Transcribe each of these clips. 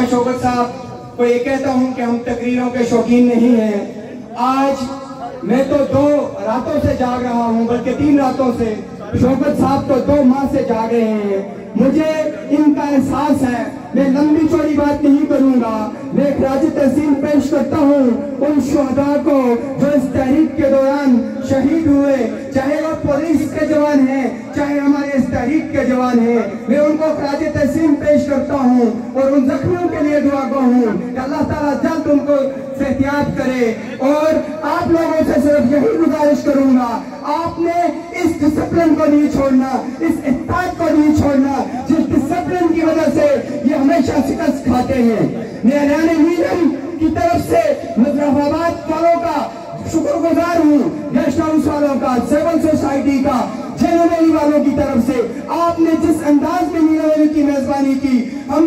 मैं शौकत साहब को ये कहता हूँ कि हम तकरीरों के शौकीन नहीं हैं। आज मैं तो 2 रातों से जाग रहा हूँ, बल्कि 3 रातों से। शौकत साहब तो 2 माह से जाग रहे हैं। मुझे इनका एहसास है। मैं लंबी चौड़ी बात नहीं करूंगा। मैं खराज तहसीन पेश करता हूँ उन शुहदा को जो इस तहरीक के दौरान शहीद हुए, चाहे वो पुलिस के जवान हैं, चाहे हमारे इस तहरीक के जवान हैं। मैं उनको खराज तहसीन पेश करता हूँ और उन जख्मियों के लिए दुआ गो हूँ कि अल्लाह ताला जल्द उनको एहतियात करे। और आप लोगों से सिर्फ यही गुजारिश करूंगा, आपने इस डिसिप्लिन को नहीं छोड़ना, इस इत्तेफाक को नहीं छोड़ना जिस डिसिप्लिन की वजह से ये हमेशा शिकस्त खाते हैं। मैं हरियाणा नीलम की तरफ से मुजफ्फराबाद वालों का शुक्रगुजार हूँ, गेस्ट हाउस वालों का, सिविल सोसाइटी का, जनरली वालों की तरफ से आपने जिस अंदाज में नीलम की मेजबानी की। हम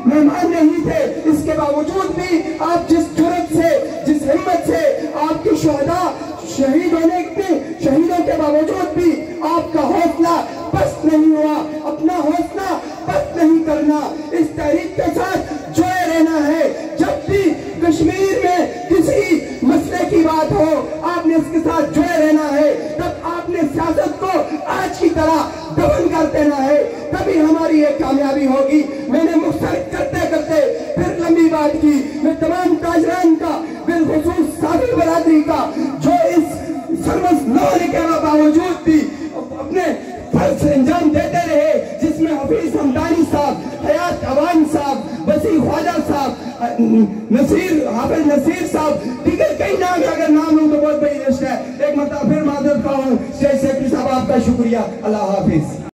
मेहमान नहीं थे, इसके बावजूद भी आप जिस जुर्रत से, जिस हिम्मत से आपके शुहदा शहीद होने के, शहीदों के बावजूद भी आपका हौसला पस्त नहीं हुआ। अपना हौसला पस्त नहीं करना, इस तहरीक के साथ जुड़े रहना है। जब भी कश्मीर में किसी मसले की बात हो, आपने इसके साथ जुड़े रहना है। तब आपने सियासत को आज की तरह दफन कर देना है, तभी हमारी ये कामयाबी होगी। मैंने मुख्तलिफ करते करते फिर लंबी बात की। मैं तमाम ताजरान का, बिलखुसूस साफी बरादरी का, जो इस सर्वस न होने के बावजूद भी अपने फर्ज अंजाम देते रहे, जिसमें हफीज हमदानी साहब, हयात अवान साहब, वसी ख्वाजा साहब, नसीर हाफिज नसीर साहब, दीगर कई नाम, अगर नाम लूं तो बहुत बड़ी लिस्ट है। एक मतलब फिर माजरत का हूँ। शेख सेक्रेटरी साहब आपका शुक्रिया। अल्लाह हाफिज।